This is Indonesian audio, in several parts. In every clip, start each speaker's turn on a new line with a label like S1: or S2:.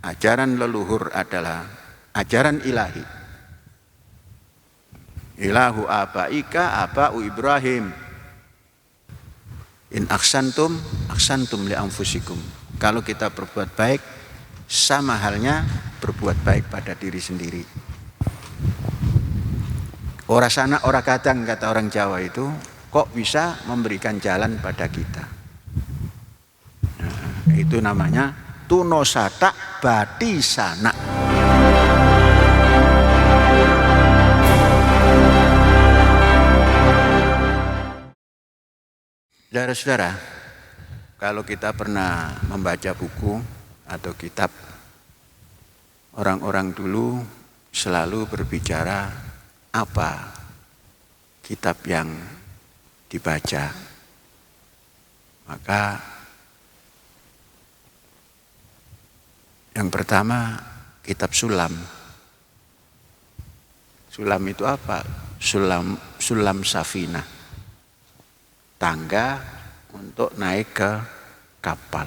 S1: ajaran leluhur adalah ajaran ilahi. Ilahu abaika aba'u Ibrahim. In aksantum li anfusikum. Kalau kita berbuat baik, sama halnya berbuat baik pada diri sendiri. Ora sana ora kadang, kata orang Jawa itu, kok bisa memberikan jalan pada kita. Nah, itu namanya tunosata batisana. Saudara-saudara, kalau kita pernah membaca buku atau kitab, orang-orang dulu selalu berbicara apa kitab yang dibaca. Maka yang pertama kitab Sulam. Sulam itu apa? Sulam Safinah. Tangga untuk naik ke kapal.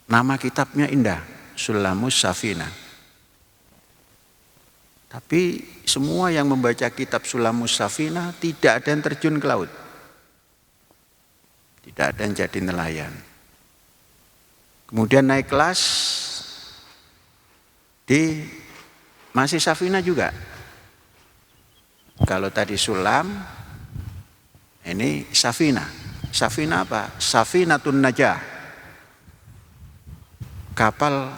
S1: Nama kitabnya indah, Sulamus Safinah. Tapi semua yang membaca kitab Sulamus Safinah tidak ada yang terjun ke laut. Tidak ada yang jadi nelayan. Kemudian naik kelas di masih Safinah juga. Kalau tadi Sulam, ini Safinah. Safinah apa? Safinatun Najah. Kapal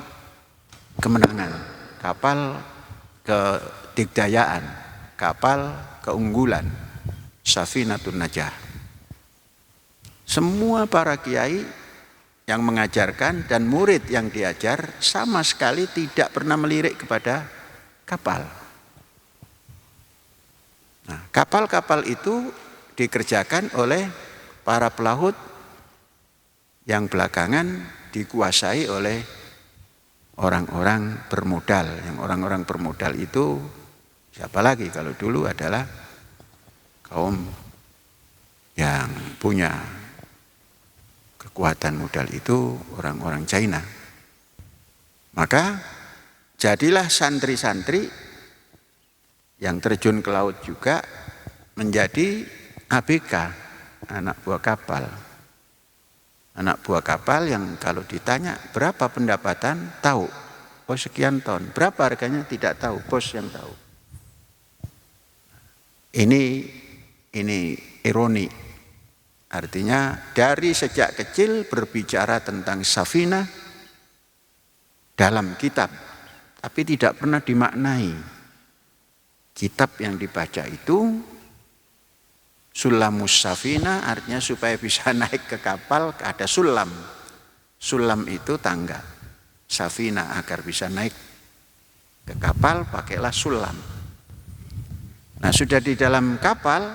S1: kemenangan, kapal kedigdayaan, kapal keunggulan. Safinatun Najah. Semua para kiai yang mengajarkan dan murid yang diajar sama sekali tidak pernah melirik kepada kapal. Nah, kapal-kapal itu dikerjakan oleh para pelaut yang belakangan dikuasai oleh orang-orang bermodal. Yang orang-orang bermodal itu siapa lagi kalau dulu adalah kaum yang punya kekuatan modal itu orang-orang China. Maka jadilah santri-santri yang terjun ke laut juga menjadi ABK, anak buah kapal. Anak buah kapal yang kalau ditanya berapa pendapatan, tahu. Oh sekian ton. Berapa harganya tidak tahu, bos yang tahu. Ini ironi. Artinya dari sejak kecil berbicara tentang Safinah dalam kitab, tapi tidak pernah dimaknai. Kitab yang dibaca itu Sulamus Safinah, artinya supaya bisa naik ke kapal ada sulam. Sulam itu tangga. Safinah agar bisa naik ke kapal pakailah sulam. Nah sudah di dalam kapal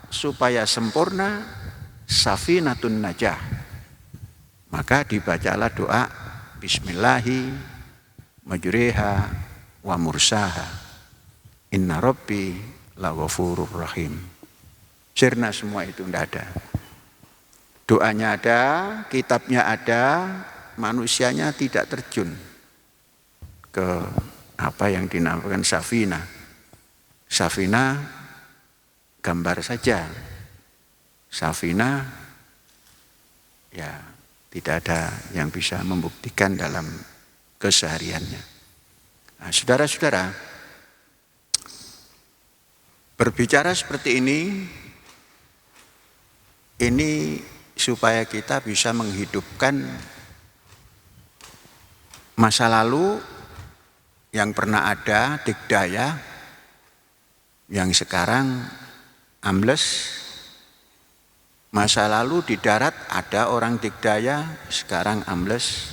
S1: supaya sempurna Safinatun Najah. Maka dibacalah doa Bismillahi majriha wa mursaha. Inna Rabbi laghafurur rahim. Sirna semua itu tidak ada. Doanya ada, kitabnya ada, manusianya tidak terjun ke apa yang dinamakan Safinah. Safinah gambar saja. Safinah ya tidak ada yang bisa membuktikan dalam kesehariannya. Nah, saudara-saudara, berbicara seperti ini supaya kita bisa menghidupkan masa lalu yang pernah ada, digdaya, yang sekarang ambles. Masa lalu di darat ada orang digdaya, sekarang ambles.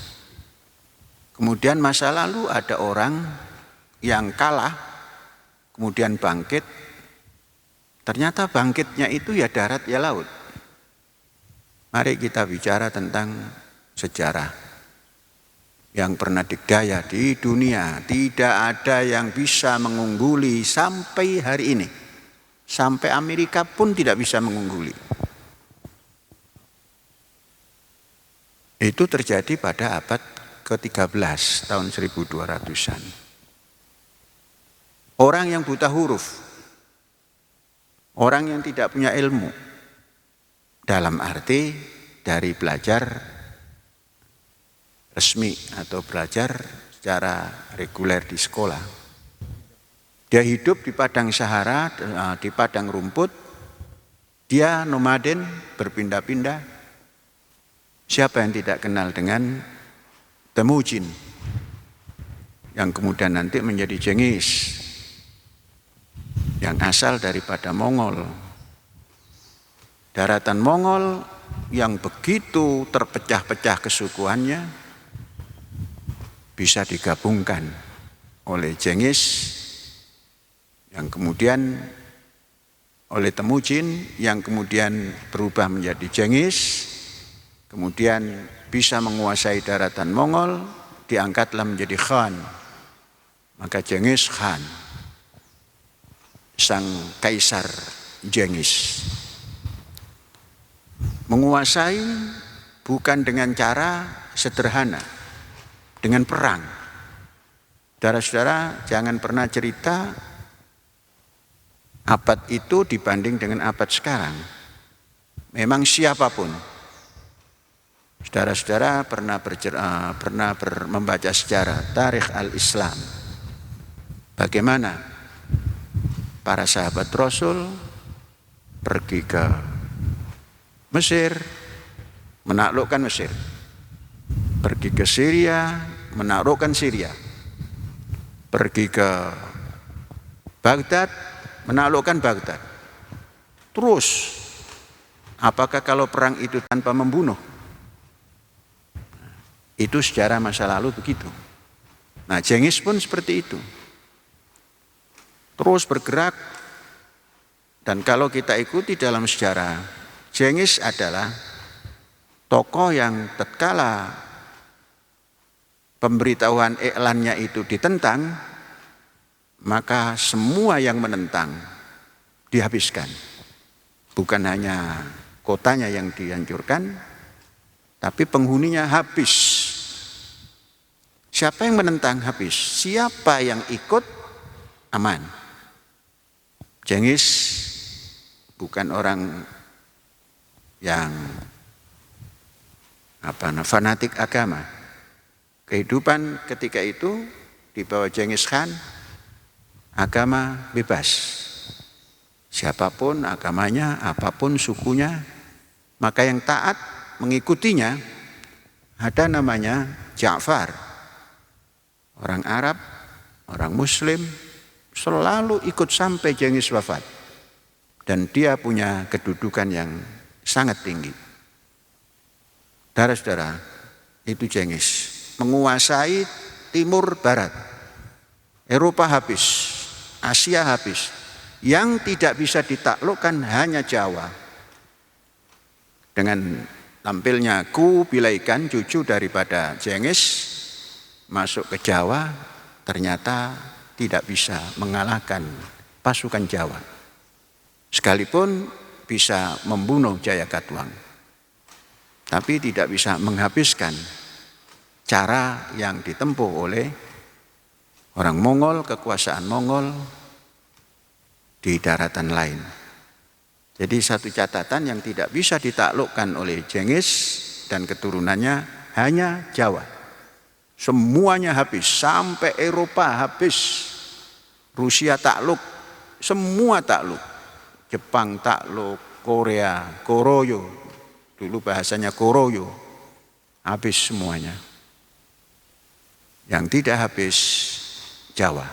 S1: Kemudian masa lalu ada orang yang kalah, kemudian bangkit. Ternyata bangkitnya itu ya darat ya laut. Mari kita bicara tentang sejarah yang pernah digdaya di dunia. Tidak ada yang bisa mengungguli sampai hari ini. Sampai Amerika pun tidak bisa mengungguli. Itu terjadi pada abad ke-13 tahun 1200-an. Orang yang buta huruf, orang yang tidak punya ilmu, dalam arti dari belajar resmi atau belajar secara reguler di sekolah. Dia hidup di padang Sahara, di padang rumput, dia nomaden, berpindah-pindah. Siapa yang tidak kenal dengan Temujin, yang kemudian nanti menjadi Jenghis, yang asal daripada Mongol. Daratan Mongol yang begitu terpecah-pecah kesukuannya bisa digabungkan oleh Jenghis, yang kemudian oleh Temujin, yang kemudian berubah menjadi Jenghis, kemudian bisa menguasai daratan Mongol, diangkatlah menjadi Khan. Maka Jenghis Khan, sang kaisar Jenghis, menguasai bukan dengan cara sederhana, dengan perang. Saudara-saudara, jangan pernah cerita abad itu dibanding dengan abad sekarang. Memang siapapun, saudara-saudara pernah membaca sejarah tarikh al-Islam, bagaimana para sahabat Rasul pergi ke Mesir, menaklukkan Mesir. Pergi ke Syria, menaklukkan Syria. Pergi ke Baghdad, menaklukkan Baghdad. Terus, apakah kalau perang itu tanpa membunuh? Itu sejarah masa lalu begitu. Nah, Jenghis pun seperti itu. Terus bergerak, dan kalau kita ikuti dalam sejarah, Jenghis adalah tokoh yang tatkala pemberitahuan iklannya itu ditentang, maka semua yang menentang dihabiskan. Bukan hanya kotanya yang dihancurkan, tapi penghuninya habis. Siapa yang menentang habis, siapa yang ikut aman. Jenghis bukan orang yang fanatik agama. Kehidupan ketika itu di bawah Jenghis Khan, agama bebas. Siapapun agamanya, apapun sukunya, maka yang taat mengikutinya ada namanya Ja'far. Orang Arab, orang Muslim, selalu ikut sampai Jenghis wafat. Dan dia punya kedudukan yang sangat tinggi. Saudara-saudara, itu Jenghis menguasai timur barat. Eropa habis, Asia habis. Yang tidak bisa ditaklukkan hanya Jawa. Dengan tampilnya Kubilai Khan, cucu daripada Jenghis, masuk ke Jawa, ternyata tidak bisa mengalahkan pasukan Jawa. Sekalipun bisa membunuh Jayakatwang, tapi tidak bisa menghabiskan cara yang ditempuh oleh orang Mongol, kekuasaan Mongol di daratan lain. Jadi satu catatan yang tidak bisa ditaklukkan oleh Jenghis dan keturunannya hanya Jawa. Semuanya habis, sampai Eropa habis. Rusia takluk, semua takluk. Jepang takluk, Korea, Koroyo, dulu bahasanya Koroyo, habis semuanya. Yang tidak habis Jawa.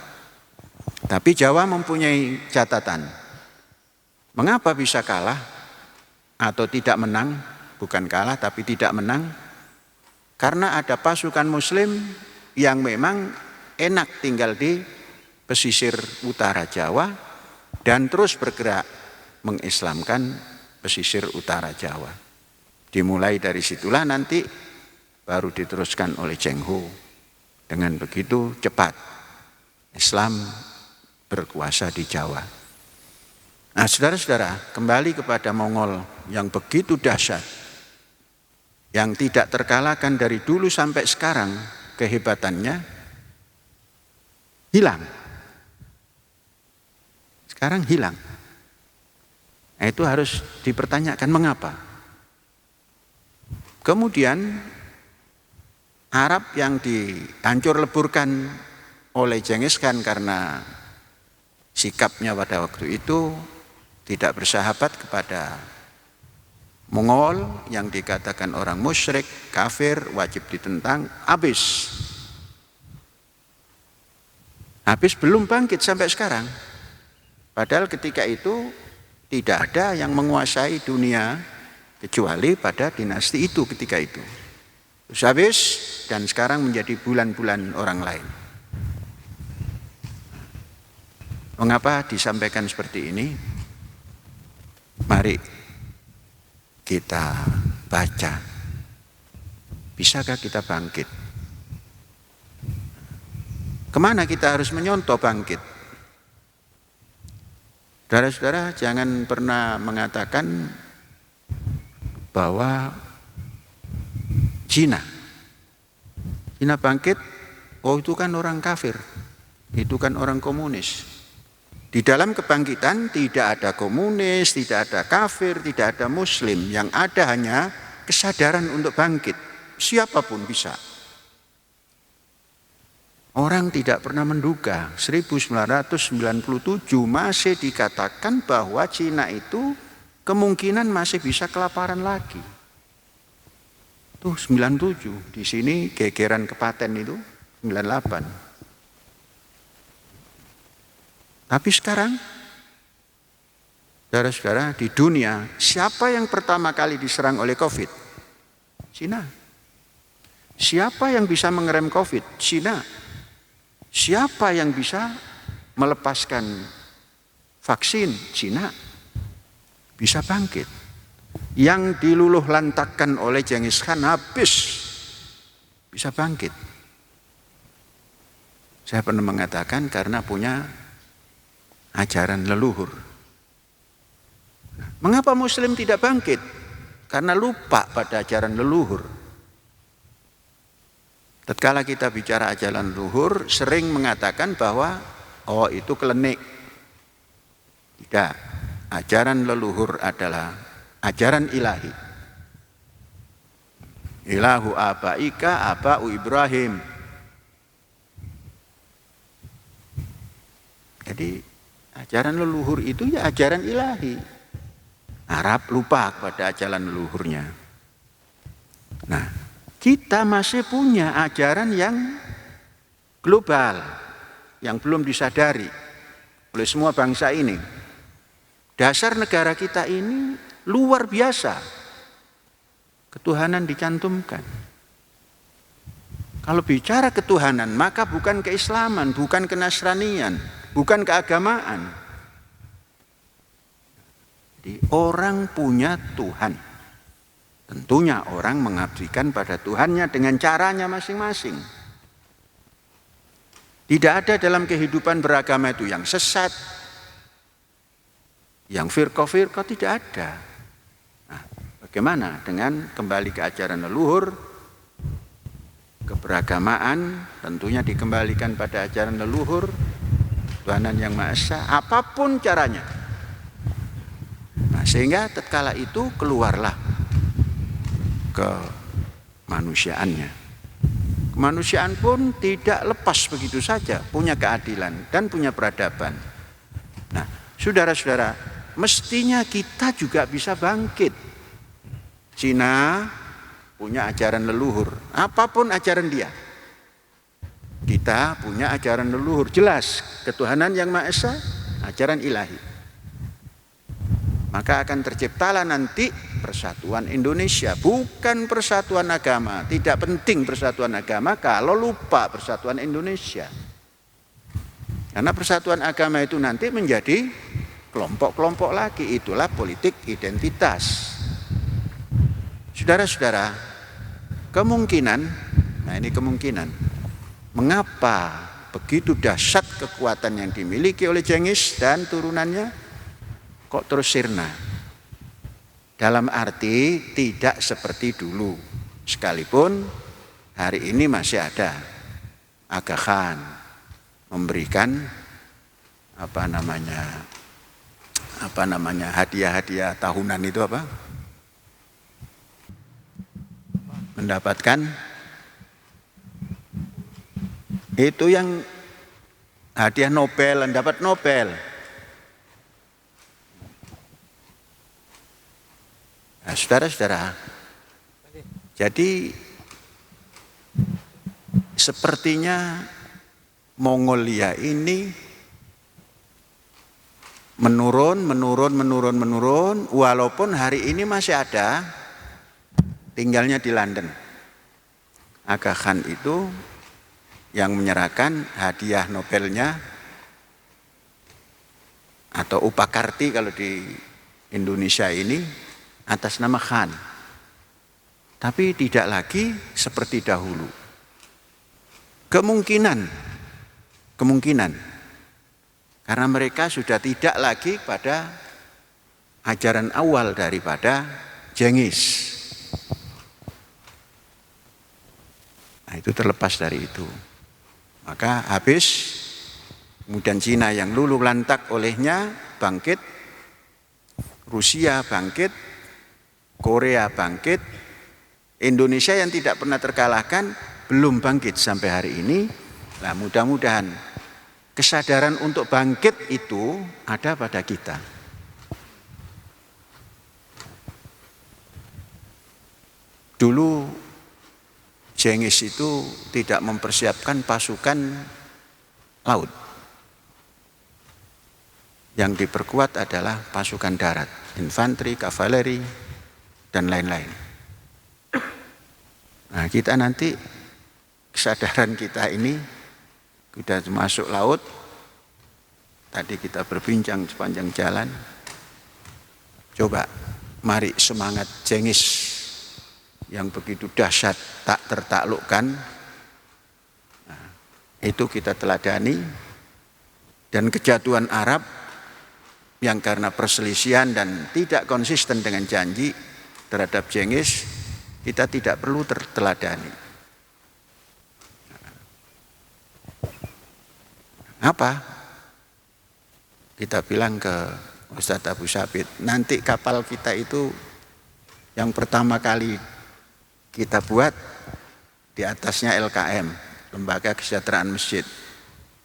S1: Tapi Jawa mempunyai catatan. Mengapa bisa kalah atau tidak menang? Bukan kalah tapi tidak menang. Karena ada pasukan Muslim yang memang enak tinggal di pesisir utara Jawa dan terus bergerak mengislamkan pesisir utara Jawa. Dimulai dari situlah nanti baru diteruskan oleh Cheng Ho. Dengan begitu cepat Islam berkuasa di Jawa. Nah, saudara-saudara, kembali kepada Mongol yang begitu dahsyat, yang tidak terkalahkan dari dulu sampai sekarang, kehebatannya hilang. Sekarang hilang. Nah, itu harus dipertanyakan mengapa. Kemudian Arab yang dihancur leburkan oleh Genghis Khan karena sikapnya pada waktu itu tidak bersahabat kepada Mongol yang dikatakan orang musyrik, kafir, wajib ditentang, habis. Habis belum bangkit sampai sekarang. Padahal ketika itu tidak ada yang menguasai dunia kecuali pada dinasti itu ketika itu. Terus habis dan sekarang menjadi bulan-bulan orang lain. Mengapa disampaikan seperti ini? Mari kita baca. Bisakah kita bangkit? Kemana kita harus menyontoh bangkit? Saudara-saudara, jangan pernah mengatakan bahwa Cina bangkit, oh itu kan orang kafir, itu kan orang komunis. Di dalam kebangkitan tidak ada komunis, tidak ada kafir, tidak ada muslim. Yang ada hanya kesadaran untuk bangkit. Siapapun bisa. Orang tidak pernah menduga 1997 masih dikatakan bahwa Cina itu kemungkinan masih bisa kelaparan lagi. Tuh 97, di sini gegeran kepaten itu 98. Tapi sekarang, saudara-saudara, di dunia siapa yang pertama kali diserang oleh COVID? Cina. Siapa yang bisa mengerem COVID? Cina. Siapa yang bisa melepaskan vaksin? Cina. Bisa bangkit. Yang diluluh lantakkan oleh Genghis Khan habis. Bisa bangkit. Saya pernah mengatakan karena punya ajaran leluhur. Mengapa Muslim tidak bangkit? Karena lupa pada ajaran leluhur. Tatkala kita bicara ajaran leluhur, sering mengatakan bahwa oh itu klenik. Tidak, ajaran leluhur adalah ajaran ilahi. Ilahu abaika aba'u Ibrahim. Jadi ajaran leluhur itu ya ajaran ilahi. Arab lupa pada ajaran leluhurnya. Nah, kita masih punya ajaran yang global, yang belum disadari oleh semua bangsa ini. Dasar negara kita ini luar biasa. Ketuhanan dicantumkan. Kalau bicara ketuhanan, maka bukan keislaman, bukan kenasranian, bukan keagamaan. Jadi orang punya Tuhan. Tentunya orang mengabdikan pada Tuhannya dengan caranya masing-masing. Tidak ada dalam kehidupan beragama itu yang sesat, yang firqah-firqah, tidak ada. Nah, bagaimana dengan kembali ke ajaran leluhur, keberagamaan tentunya dikembalikan pada ajaran leluhur, Tuhanan yang Maha Esa, apapun caranya. Nah, sehingga tatkala itu keluarlah kemanusiaannya. Kemanusiaan pun tidak lepas begitu saja, punya keadilan dan punya peradaban. Nah, saudara-saudara, mestinya kita juga bisa bangkit. Cina punya ajaran leluhur, apapun ajaran dia. Kita punya ajaran leluhur, jelas ketuhanan yang Maha Esa, ajaran ilahi. Maka akan terciptalah nanti persatuan Indonesia, bukan persatuan agama. Tidak penting persatuan agama kalau lupa persatuan Indonesia. Karena persatuan agama itu nanti menjadi kelompok-kelompok lagi, itulah politik identitas. Saudara-saudara, kemungkinan, nah ini kemungkinan, mengapa begitu dahsyat kekuatan yang dimiliki oleh Genghis dan turunannya kok terus sirna? Dalam arti tidak seperti dulu. Sekalipun hari ini masih ada Aga Khan memberikan hadiah-hadiah tahunan itu apa? Mendapatkan itu yang hadiah Nobel, dapat Nobel. Nah, saudara-saudara, jadi sepertinya Mongolia ini menurun, walaupun hari ini masih ada, tinggalnya di London. Aga Khan itu yang menyerahkan hadiah Nobelnya atau Upakarti kalau di Indonesia ini atas nama Khan. Tapi tidak lagi seperti dahulu. Kemungkinan karena mereka sudah tidak lagi pada ajaran awal daripada Cengiz. Nah, itu terlepas dari itu. Maka habis, kemudian Cina yang luluh lantak olehnya bangkit, Rusia bangkit, Korea bangkit, Indonesia yang tidak pernah terkalahkan belum bangkit sampai hari ini. Nah, mudah-mudahan kesadaran untuk bangkit itu ada pada kita. Dulu Cengiz itu tidak mempersiapkan pasukan laut. Yang diperkuat adalah pasukan darat, infanteri, kavaleri, dan lain-lain. Nah, kita nanti kesadaran kita ini sudah masuk laut. Tadi kita berbincang sepanjang jalan. Coba, mari semangat Cengiz yang begitu dahsyat tak tertaklukkan. Nah, itu kita teladani. Dan kejatuhan Arab yang karena perselisihan dan tidak konsisten dengan janji terhadap Cengiz, kita tidak perlu terteladani. Apa? Kita bilang ke Ustadz Abu Sabit, nanti kapal kita itu yang pertama kali kita buat di atasnya LKM, Lembaga Kesejahteraan Masjid.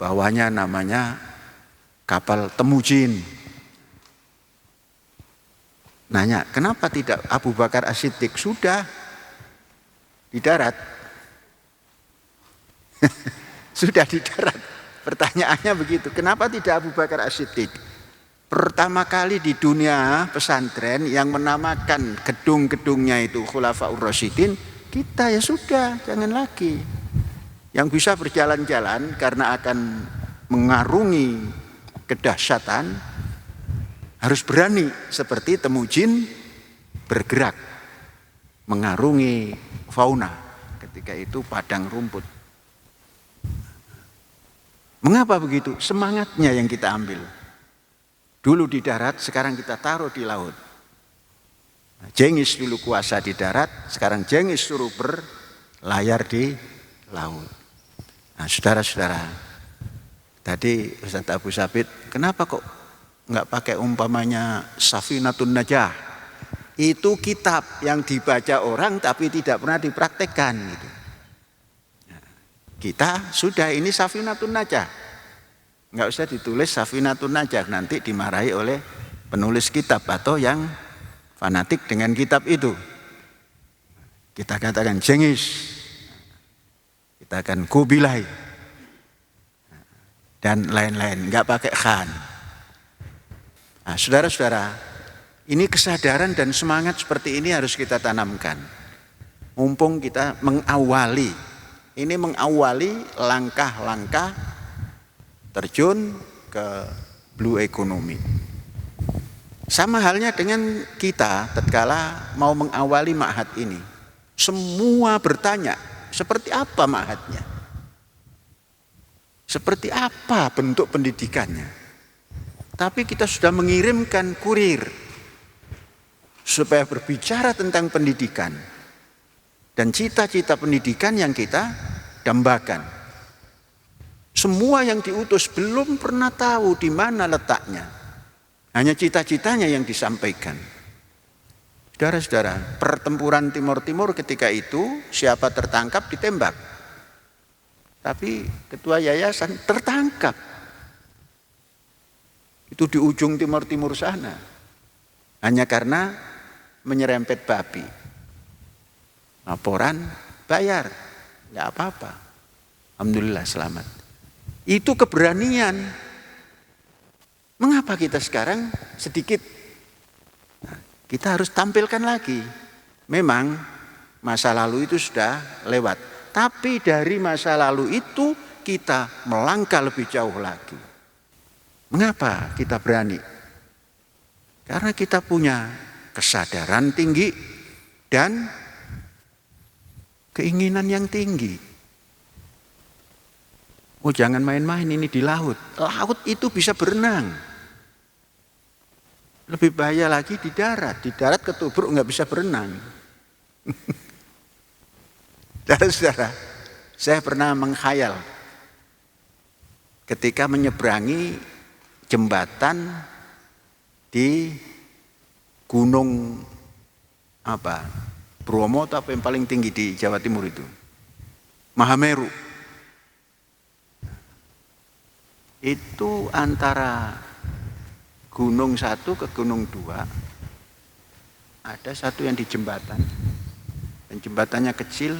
S1: Bawahnya namanya kapal Temujin. Nanya, kenapa tidak Abu Bakar As-Siddiq? Sudah di darat. Sudah di darat. Pertanyaannya begitu, kenapa tidak Abu Bakar As-Siddiq? Pertama kali di dunia pesantren yang menamakan gedung-gedungnya itu Khulafaur Rasyidin, kita ya sudah, jangan lagi. Yang bisa berjalan-jalan karena akan mengarungi kedahsyatan, harus berani seperti Temujin bergerak mengarungi fauna ketika itu padang rumput. Mengapa begitu? Semangatnya yang kita ambil. Dulu di darat, sekarang kita taruh di laut. Cengiz dulu kuasa di darat, sekarang Cengiz suruh berlayar di laut. Nah, saudara-saudara, tadi Ustadz Abu Sabit, kenapa kok nggak pakai umpamanya Safinatun Najah? Itu kitab yang dibaca orang tapi tidak pernah dipraktekkan. Gitu. Nah, kita sudah ini Safinatun Najah. Nggak usah ditulis Safinatun Najah, nanti dimarahi oleh penulis kitab atau yang fanatik dengan kitab itu. Kita katakan Cengiz, kita akan Kubilai, dan lain-lain, nggak pakai Khan. Nah, saudara-saudara, ini kesadaran dan semangat seperti ini harus kita tanamkan. Mumpung kita mengawali langkah-langkah terjun ke blue economy. Sama halnya dengan kita tatkala mau mengawali ma'had ini. Semua bertanya, seperti apa ma'hadnya? Seperti apa bentuk pendidikannya? Tapi kita sudah mengirimkan kurir supaya berbicara tentang pendidikan. dan cita-cita pendidikan yang kita dambakan. Semua yang diutus belum pernah tahu di mana letaknya. Hanya cita-citanya yang disampaikan. Saudara-saudara, pertempuran Timur-Timur ketika itu siapa tertangkap ditembak. Tapi ketua yayasan tertangkap. Itu di ujung timur-timur sana. Hanya karena menyerempet babi. Laporan, bayar. Enggak apa-apa. Alhamdulillah selamat. Itu keberanian. Mengapa kita sekarang sedikit? Nah, kita harus tampilkan lagi. Memang masa lalu itu sudah lewat. Tapi dari masa lalu itu kita melangkah lebih jauh lagi. Mengapa kita berani? Karena kita punya kesadaran tinggi dan keinginan yang tinggi. Oh, jangan main-main ini di laut. Laut itu bisa berenang. Lebih bahaya lagi di darat. Di darat ketubruk nggak bisa berenang. Saudara-saudara, saya pernah menghayal ketika menyeberangi jembatan di Gunung Bromo atau apa yang paling tinggi di Jawa Timur itu, Mahameru. Itu antara gunung satu ke gunung dua ada satu yang di jembatan, dan jembatannya kecil.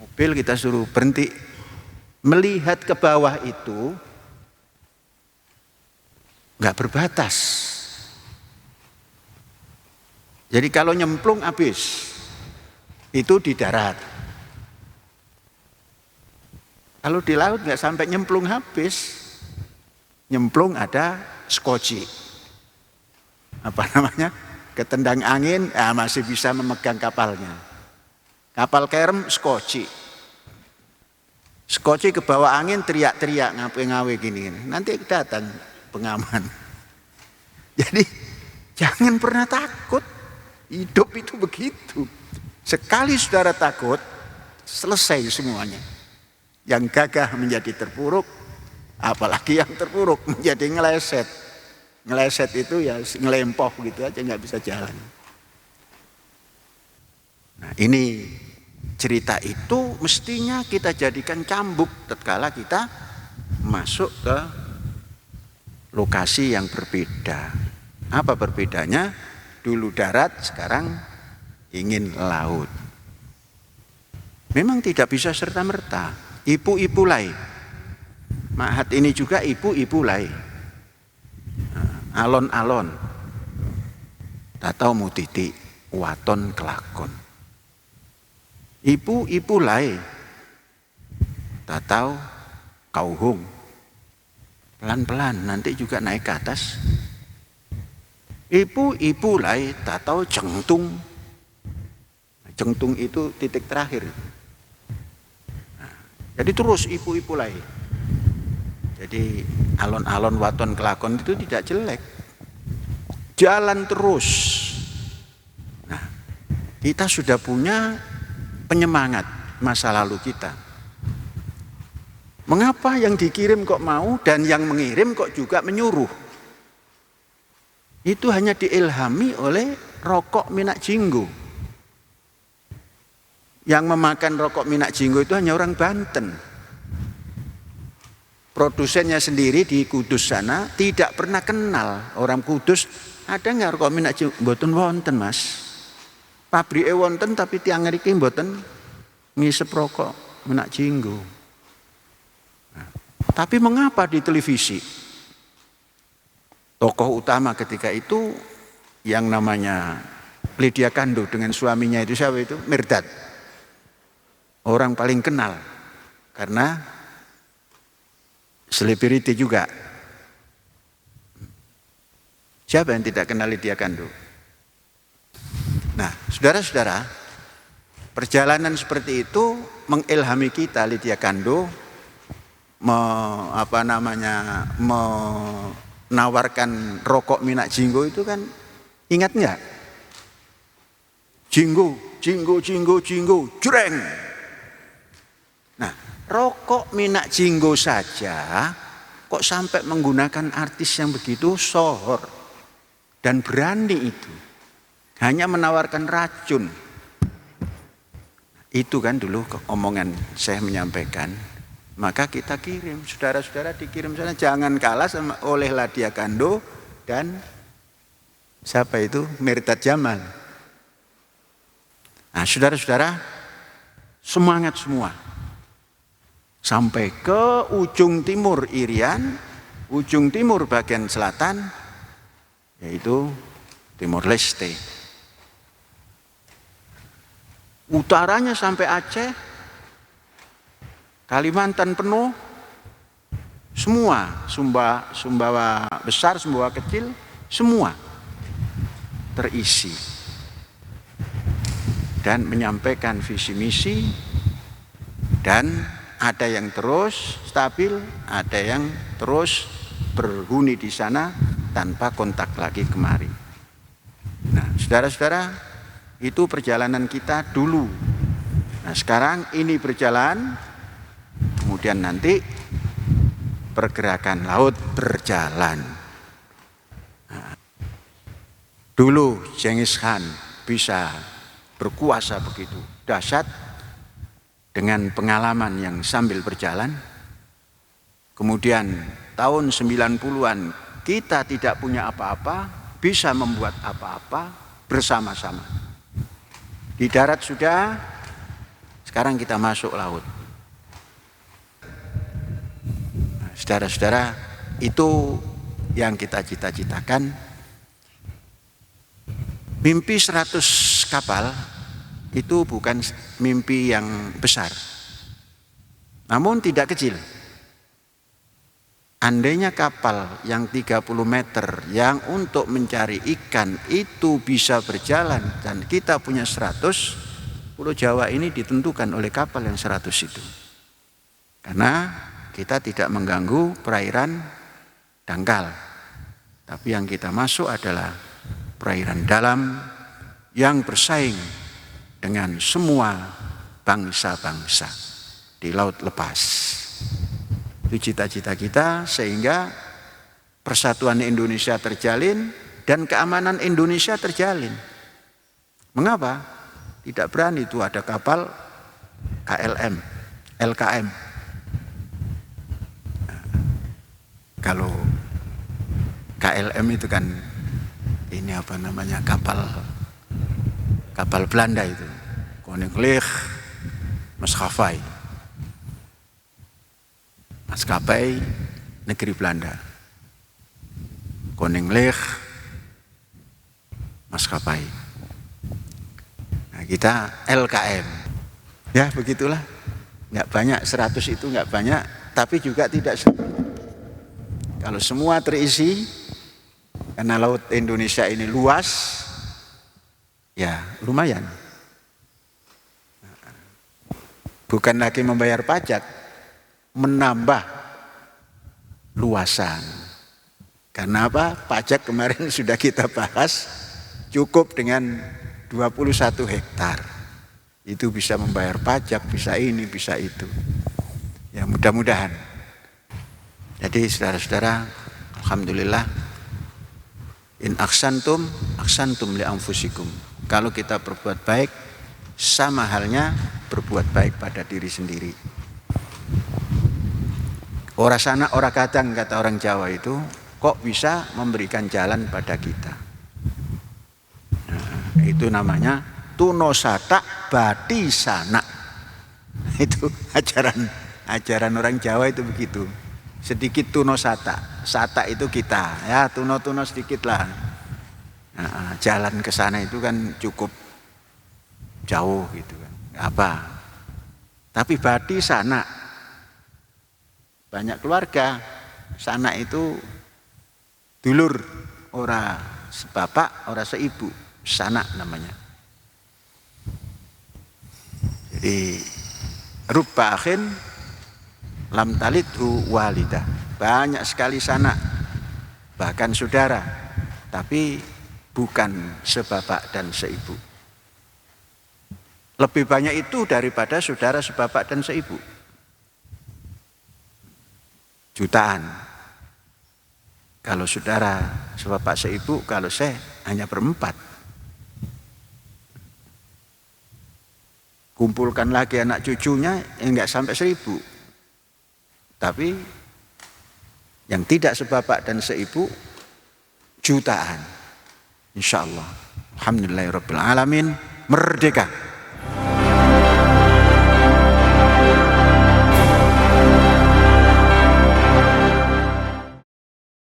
S1: Mobil kita suruh berhenti, melihat ke bawah itu nggak berbatas. Jadi kalau nyemplung habis, itu di darat. Kalau di laut nggak sampai nyemplung habis, nyemplung ada skoci. Apa namanya? Ketendang angin, masih bisa memegang kapalnya. Kapal kerem skoci. Skoci ke bawah angin teriak-teriak ngawe-ngawe gini. Nanti datang pengaman. Jadi jangan pernah takut. Hidup itu begitu. Sekali saudara takut, selesai semuanya. Yang gagah menjadi terpuruk, apalagi yang terpuruk menjadi ngeleset. Ngeleset itu ya ngelempoh gitu aja, nggak bisa jalan. Nah, ini cerita itu mestinya kita jadikan cambuk tatkala kita masuk ke lokasi yang berbeda. Apa berbedanya? Dulu darat, sekarang ingin laut. Memang tidak bisa serta-merta. Ibu-ibu lai. Ma'had ini juga ibu-ibu lai. Alon-alon. Tatau mutiti, waton kelakon. Ibu-ibu lai. Tatau kauhung. Pelan-pelan, nanti juga naik ke atas. Ibu-ibu lai tatau jengtung. Jengtung itu titik terakhir. Nah, jadi terus ibu-ibu lai. Jadi alon-alon waton kelakon itu tidak jelek. Jalan terus. Nah, kita sudah punya penyemangat masa lalu kita. Mengapa yang dikirim kok mau dan yang mengirim kok juga menyuruh? Itu hanya diilhami oleh rokok minak jinggo. Yang memakan rokok minak jinggo itu hanya orang Banten. Produsennya sendiri di Kudus sana tidak pernah kenal orang Kudus. Ada nggak rokok minak jinggo? Mboten wonten, Mas. Pabrike wonten tapi tiang ngriki mboten ngisep rokok minak jinggo. Nah, tapi mengapa di televisi tokoh utama ketika itu yang namanya Lydia Kandou dengan suaminya itu siapa itu? Mirdad. Orang paling kenal karena selebriti juga. Siapa yang tidak kenal Lydia Kandou? Nah, saudara-saudara, perjalanan seperti itu mengilhami kita. Lydia Kandou menawarkan rokok minak jinggo itu kan, ingat nggak? Jinggo jinggo, jreng. Nah, rokok minyak jinggo saja kok sampai menggunakan artis yang begitu sohor dan berani itu. Hanya menawarkan racun. Itu kan dulu omongan saya menyampaikan. Maka kita kirim, saudara-saudara dikirim sana. Jangan kalah oleh Ladia Kando dan siapa itu? Mirdad Jamal. Nah, saudara-saudara, semangat semua. Sampai ke ujung timur Irian, ujung timur bagian selatan, yaitu Timor Leste. Utaranya sampai Aceh, Kalimantan penuh, semua, Sumbawa besar, Sumbawa kecil, semua terisi. Dan menyampaikan visi misi, dan ada yang terus stabil, ada yang terus berhuni di sana tanpa kontak lagi kemari. Nah, saudara-saudara, itu perjalanan kita dulu. Nah, sekarang ini berjalan, kemudian nanti pergerakan laut berjalan. Nah, dulu Genghis Khan bisa berkuasa begitu dahsyat dengan pengalaman yang sambil berjalan. Kemudian tahun 90-an kita tidak punya apa-apa, bisa membuat apa-apa bersama-sama. Di darat sudah, sekarang kita masuk laut. Nah, saudara-saudara, itu yang kita cita-citakan. Mimpi 100 kapal itu bukan mimpi yang besar, namun tidak kecil. Andainya kapal yang 30 meter yang untuk mencari ikan itu bisa berjalan dan kita punya 100, Pulau Jawa ini ditentukan oleh kapal yang 100 itu. Karena kita tidak mengganggu perairan dangkal, tapi yang kita masuk adalah perairan dalam yang bersaing dengan semua bangsa-bangsa di laut lepas. Itu cita-cita kita, sehingga persatuan Indonesia terjalin dan keamanan Indonesia terjalin. Mengapa? Tidak berani itu ada kapal KLM, LKM. Kalau KLM itu kan ini apa namanya, kapal Belanda itu, Koninklijk Maskapai, maskapai negeri Belanda, Koninklijk Maskapai. Nah, kita LKM, ya begitulah. Nggak banyak, 100 itu nggak banyak, tapi juga tidak. Kalau semua terisi, karena laut Indonesia ini luas, ya lumayan. Bukan lagi membayar pajak, menambah luasan. Karena apa? Pajak kemarin sudah kita bahas, cukup dengan 21 hektar. Itu bisa membayar pajak, bisa ini, bisa itu. Ya mudah-mudahan. Jadi saudara-saudara, alhamdulillah, in aksantum li anfusikum. Kalau kita berbuat baik, sama halnya berbuat baik pada diri sendiri. Ora sana ora kadang, kata orang Jawa itu, kok bisa memberikan jalan pada kita. Nah, itu namanya tunosata bati sana. Itu ajaran orang Jawa itu begitu. Sedikit tunosata, sata itu kita, ya tuno sedikit lah. Nah, jalan ke sana itu kan cukup jauh gitu kan, apa? Tapi bati sana, banyak keluarga. Sana itu dulur, ora sebapak, ora seibu, sana namanya. Jadi rubba akhin lam talidhu walidah, banyak sekali sana, bahkan saudara, tapi bukan sebapak dan seibu. Lebih banyak itu daripada saudara sebapak dan seibu. Jutaan. Kalau saudara sebapak seibu, kalau saya hanya berempat. Kumpulkan lagi anak cucunya, enggak sampai 1000. Tapi yang tidak sebapak dan seibu, jutaan. Insya Allah. Alhamdulillahirabbil alamin, merdeka.